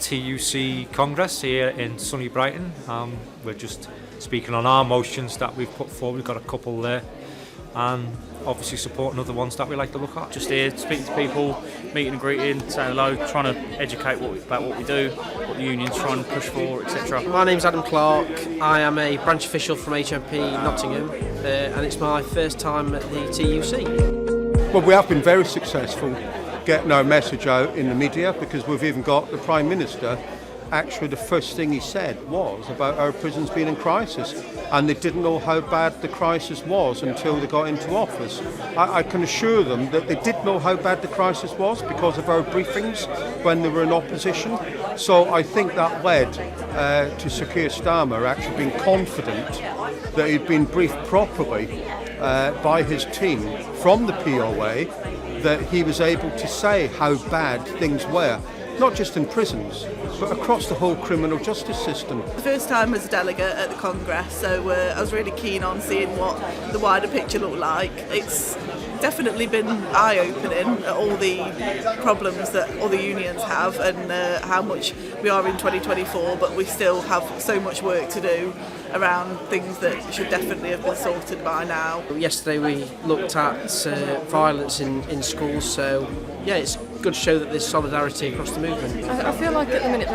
TUC Congress here in sunny Brighton. We're just speaking on our motions that we've put forward. We've got a couple there, and obviously supporting other ones that we like to look at. Just here, speaking to people, meeting and greeting, saying hello, trying to educate about what we do, what the union's trying to push for, etc. My name's Adam Clark. I am a branch official from HMP Nottingham, and it's my first time at the TUC. Well, we have been very successful getting our message out in the media, because we've even got the Prime Minister. Actually, the first thing he said was about our prisons being in crisis, and they didn't know how bad the crisis was until they got into office. I can assure them that they did know how bad the crisis was because of our briefings when they were in opposition. So I think that led to Sir Keir Starmer actually being confident that he'd been briefed properly by his team from the POA, that he was able to say how bad things were, not just in prisons, but across the whole criminal justice system. The first time as a delegate at the Congress, so I was really keen on seeing what the wider picture looked like. It's definitely been eye-opening at all the problems that other unions have, and how much we are in 2024, but we still have so much work to do around things that should definitely have been sorted by now. Yesterday we looked at violence in schools, so yeah, it's good to show that there's solidarity across the movement. I feel like at the minute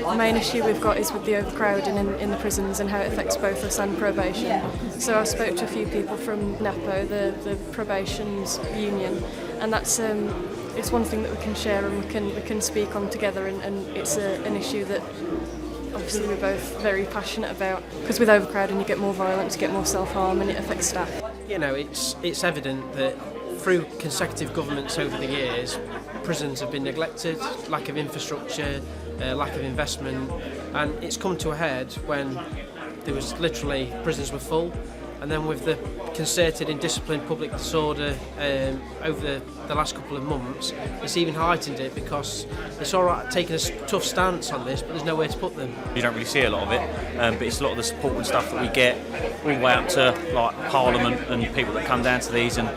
the main issue we've got is with the overcrowding in the prisons and how it affects both us and probation. So I spoke to a few people from NAPO, the probation's union, and that's it's one thing that we can share and we can speak on together, and it's an issue that obviously we're both very passionate about, because with overcrowding you get more violence, you get more self-harm, and it affects staff. You know, it's evident that through consecutive governments over the years, prisons have been neglected, lack of infrastructure, lack of investment, and it's come to a head when there was literally prisons were full, and then with the concerted and disciplined public disorder over the last couple of months, it's even heightened it, because it's all right taking a tough stance on this, but there's nowhere to put them. You don't really see a lot of it, but it's a lot of the support and stuff that we get, all the way up to like Parliament and people that come down to these, and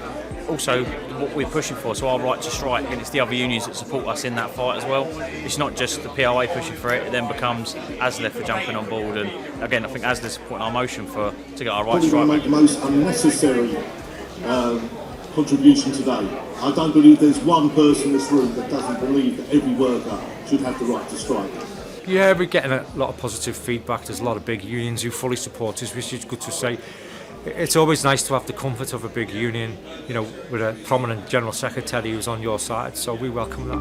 also what we're pushing for, so our right to strike, and it's the other unions that support us in that fight as well. It's not just the POA pushing for it then becomes ASLEF for jumping on board, and again I think ASLEF's supporting our motion to get our right to strike. Make the most unnecessary contribution today. I don't believe there's one person in this room that doesn't believe that every worker should have the right to strike. Yeah, we're getting a lot of positive feedback. There's a lot of big unions who fully support us, which is good to say. It's always nice to have the comfort of a big union, you know, with a prominent General Secretary who's on your side, so we welcome that.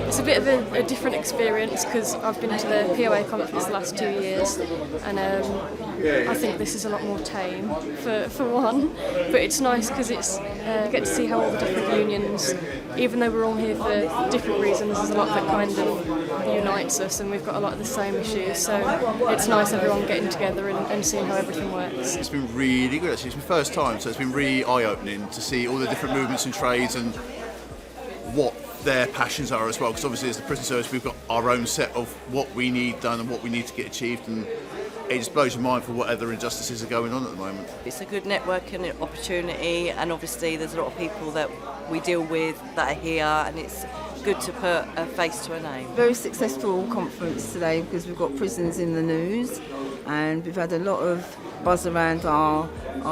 It's a bit of a different experience, because I've been to the POA conference the last 2 years, and I think this is a lot more tame for one, but it's nice because it's you get to see how all the different unions, even though we're all here for different reasons, there's a lot that kind of unites us, and we've got a lot of the same issues, so it's nice everyone getting together and seeing how everything works. It's been really good actually. It's my first time, so it's been really eye-opening to see all the different movements and trades and what their passions are as well, because obviously as the prison service we've got our own set of what we need done and what we need to get achieved, and it just blows your mind for what other injustices are going on at the moment. It's a good networking opportunity, and obviously there's a lot of people that we deal with that are here, and it's good to put a face to a name. Very successful conference today, because we've got prisons in the news, and we've had a lot of buzz around our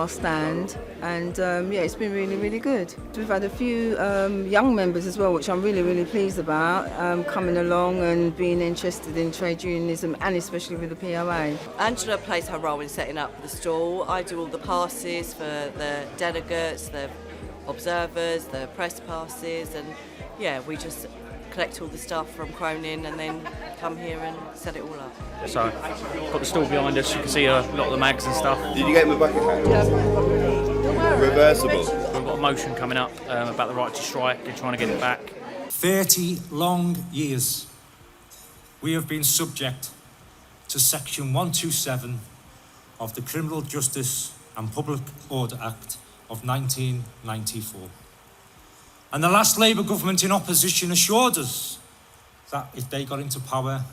stand, and yeah, it's been really, really good. We've had a few young members as well, which I'm really, really pleased about, coming along and being interested in trade unionism, and especially with the POA. Angela plays her role in setting up the stall. I do all the passes for the delegates, the observers, the press passes, and yeah, we just collect all the stuff from Cronin and then come here and set it all up. So, got the stall behind us, you can see a lot of the mags and stuff. Did you get him a bucket hat? Yeah. Reversible. We've got a motion coming up about the right to strike and trying to get it back. 30 long years we have been subject to Section 127 of the Criminal Justice and Public Order Act of 1994. And the last Labour government in opposition assured us that if they got into power,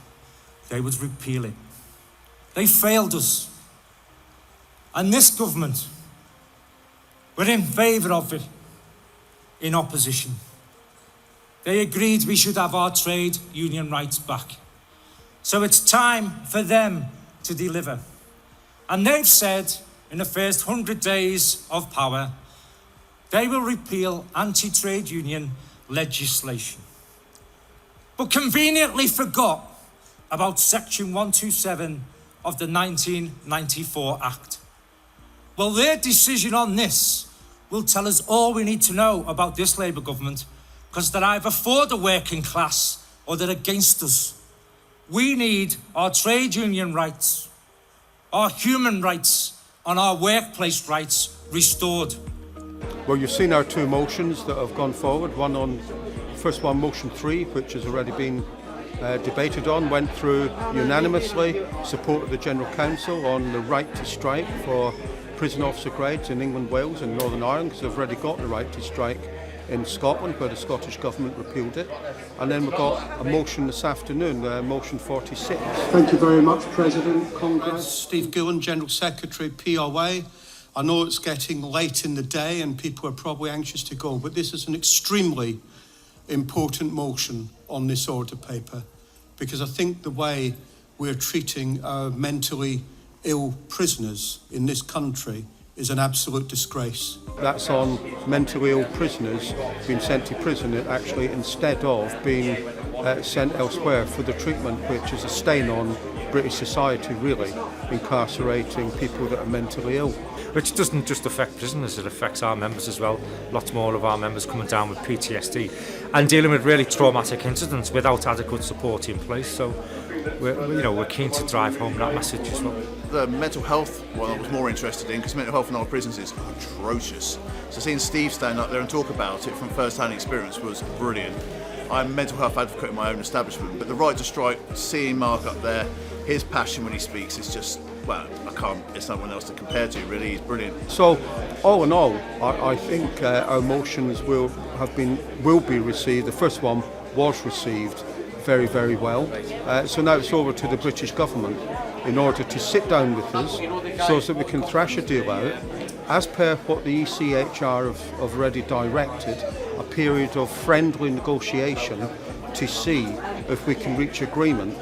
they would repeal it. They failed us. And this government, we're in favour of it, in opposition. they agreed we should have our trade union rights back. So it's time for them to deliver. And they've said in the first 100 days of power, they will repeal anti-trade union legislation. But conveniently forgot about Section 127 of the 1994 Act. Well, their decision on this will tell us all we need to know about this Labour government, because they're either for the working class or they're against us. We need our trade union rights, our human rights, and our workplace rights restored. Well, you've seen our two motions that have gone forward. First one, motion 3, which has already been debated on, went through unanimously, supported the General Council on the right to strike for prison officer grades in England, Wales and Northern Ireland, because they've already got the right to strike in Scotland, where the Scottish Government repealed it. And then we've got a motion this afternoon, motion 46. Thank you very much, President. Congress. Steve Gillen, General Secretary, POA. I know it's getting late in the day and people are probably anxious to go, but this is an extremely important motion on this order paper, because I think the way we're treating our mentally ill prisoners in this country is an absolute disgrace. That's on mentally ill prisoners being sent to prison actually instead of being sent elsewhere for the treatment, which is a stain on British society, really, incarcerating people that are mentally ill. Which doesn't just affect prisoners, it affects our members as well. Lots more of our members coming down with PTSD and dealing with really traumatic incidents without adequate support in place. So we're keen to drive home that message as well. The mental health one I was more interested in, because mental health in our prisons is atrocious. So seeing Steve stand up there and talk about it from first-hand experience was brilliant. I'm a mental health advocate in my own establishment, but the right to strike, seeing Mark up there, his passion when he speaks is just, well, it's no one else to compare to, really. He's brilliant. So, all in all, I think our motions will be received. The first one was received very, very well. So now it's over to the British government in order to sit down with us so that we can thrash a deal out, as per what the ECHR have already directed, a period of friendly negotiation to see if we can reach agreement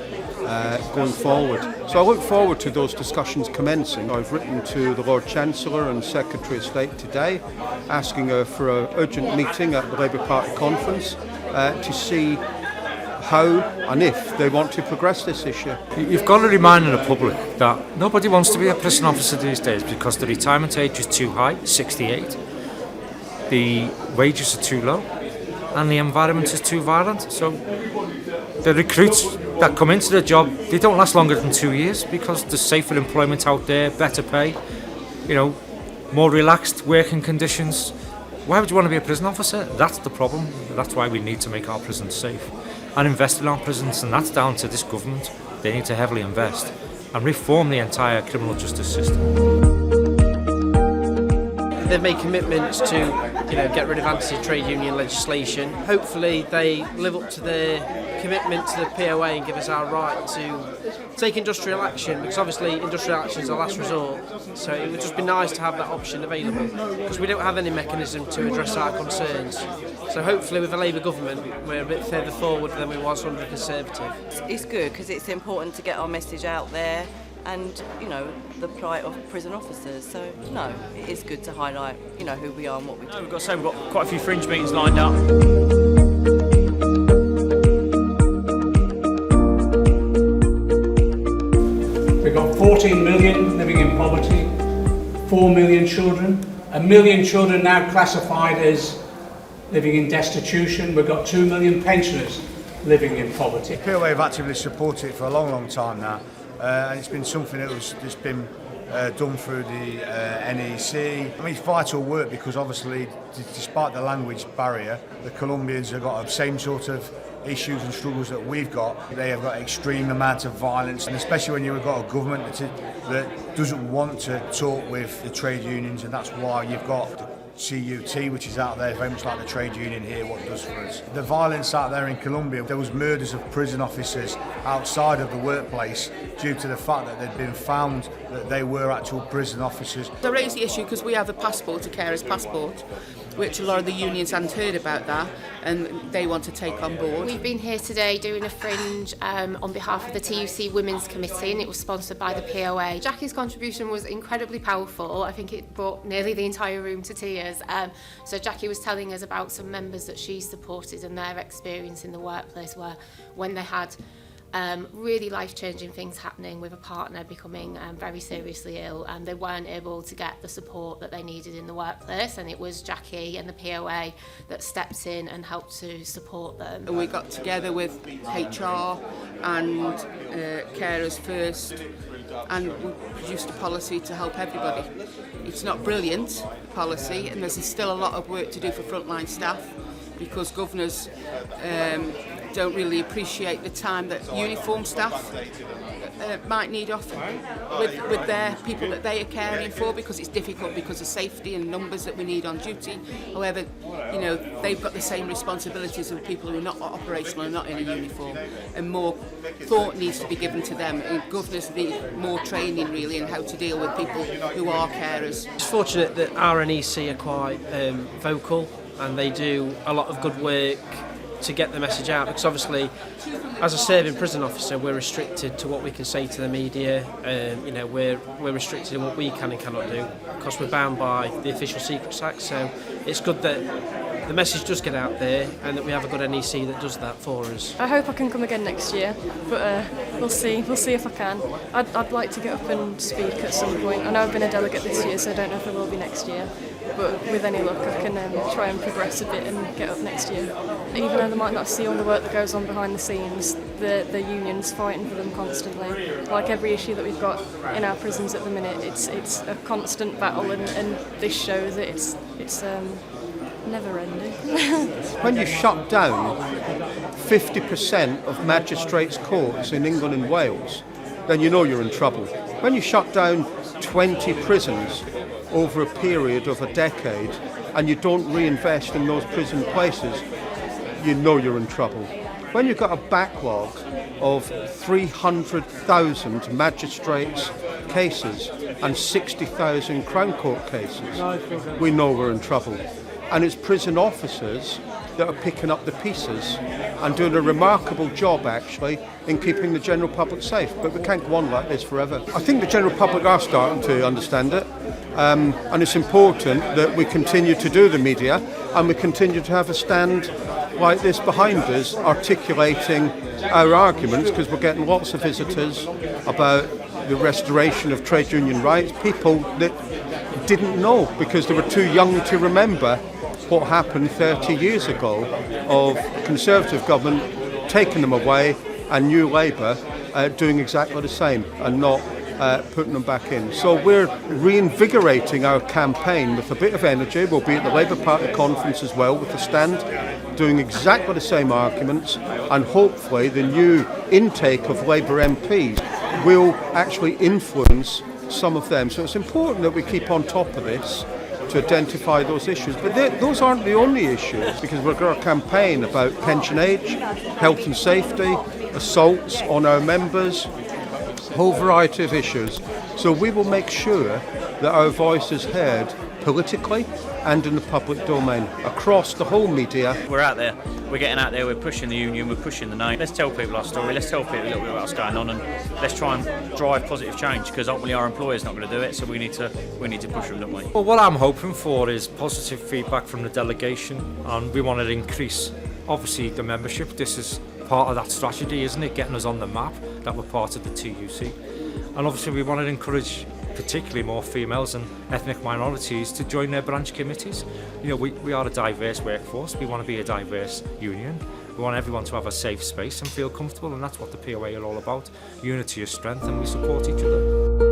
going forward. So I look forward to those discussions commencing. I've written to the Lord Chancellor and Secretary of State today, asking her for an urgent meeting at the Labour Party conference to see how and if they want to progress this issue. You've got to remind the public that nobody wants to be a prison officer these days because the retirement age is too high, 68, the wages are too low, and the environment is too violent. So the recruits that come into the job, they don't last longer than 2 years because there's safer employment out there, better pay, more relaxed working conditions. Why would you want to be a prison officer? That's the problem. That's why we need to make our prisons safe and invest in our prisons, and that's down to this government. They need to heavily invest and reform the entire criminal justice system. They've made commitments to get rid of anti-trade union legislation. Hopefully they live up to their commitment to the POA and give us our right to take industrial action, because obviously industrial action is the last resort. So it would just be nice to have that option available, because we don't have any mechanism to address our concerns. So hopefully with a Labour government we're a bit further forward than we was under a Conservative. It's good because it's important to get our message out there, and the plight of prison officers. So no, it is good to highlight who we are and what we do. We've got to say we've got quite a few fringe meetings lined up. We've got 14 million living in poverty, 4 million children, 1 million children now classified as living in destitution. We've got 2 million pensioners living in poverty. POA have actively supported it for a long time now. And it's been something that's been done through the NEC. I mean, it's vital work because obviously, despite the language barrier, the Colombians have got the same sort of issues and struggles that we've got. They have got extreme amount of violence, and especially when you've got a government that doesn't want to talk with the trade unions, and that's why you've got the CUT, which is out there very much like the trade union here, what it does for us. The violence out there in Colombia, there was murders of prison officers outside of the workplace due to the fact that they'd been found that they were actual prison officers. I raised the issue because we have a passport, a carer's passport, which a lot of the unions hadn't heard about that, and they want to take on board. We've been here today doing a fringe on behalf of the TUC Women's Committee, and it was sponsored by the POA. Jackie's contribution was incredibly powerful. I think it brought nearly the entire room to tears. So Jackie was telling us about some members that she supported and their experience in the workplace, where when they had really life-changing things happening with a partner becoming very seriously ill, and they weren't able to get the support that they needed in the workplace, and it was Jackie and the POA that stepped in and helped to support them. We got together with HR and Carers First, and we produced a policy to help everybody. It's not brilliant policy, and there's still a lot of work to do for frontline staff, because governors don't really appreciate the time that uniform staff might need off with their people that they are caring for, because it's difficult because of safety and numbers that we need on duty. However, you know, they've got the same responsibilities as people who are not operational and not in a uniform, and more thought needs to be given to them, and governors need more training really in how to deal with people who are carers. It's fortunate that RNEC are quite vocal, and they do a lot of good work to get the message out, because obviously as a serving prison officer we're restricted to what we can say to the media. You know, we're restricted in what we can and cannot do because we're bound by the Official Secrets Act. So it's good that the message does get out there and that we have a good NEC that does that for us. I hope I can come again next year, but we'll see if I can. I'd like to get up and speak at some point. I know I've been a delegate this year, so I don't know if I will be next year, but with any luck I can try and progress a bit and get up next year. Even though they might not see all the work that goes on behind the scenes, the union's fighting for them constantly. Like every issue that we've got in our prisons at the minute, it's a constant battle, and this shows it. It's never ending. When you shut down 50% of magistrates' courts in England and Wales, then you know you're in trouble. When you shut down 20 prisons over a period of a decade and you don't reinvest in those prison places, you know you're in trouble. When you've got a backlog of 300,000 magistrates' cases and 60,000 Crown Court cases, we know we're in trouble. And it's prison officers that are picking up the pieces and doing a remarkable job actually in keeping the general public safe. But we can't go on like this forever. I think the general public are starting to understand it, and it's important that we continue to do the media and we continue to have a stand like this behind us articulating our arguments, because we're getting lots of visitors about the restoration of trade union rights, people that didn't know because they were too young to remember what happened 30 years ago of Conservative government taking them away and New Labour doing exactly the same and not putting them back in. So we're reinvigorating our campaign with a bit of energy. We'll be at the Labour Party conference as well with the stand, doing exactly the same arguments, and hopefully the new intake of Labour MPs will actually influence some of them. So it's important that we keep on top of this to identify those issues. But those aren't the only issues, because we've got a campaign about pension age, health and safety, assaults on our members, a whole variety of issues. So we will make sure that our voice is heard politically and in the public domain across the whole media. We're out there, we're getting out there, we're pushing the union, we're pushing the name. Let's tell people our story, let's tell people a little bit about what's going on, and let's try and drive positive change, because ultimately our employer's not going to do it, so we need to push them, don't we? Well, what I'm hoping for is positive feedback from the delegation, and we want to increase obviously the membership. This is part of that strategy, isn't it? Getting us on the map that we're part of the TUC. And obviously we want to encourage particularly more females and ethnic minorities to join their branch committees. You know, we are a diverse workforce, we want to be a diverse union, we want everyone to have a safe space and feel comfortable, and that's what the POA are all about. Unity is strength, and we support each other.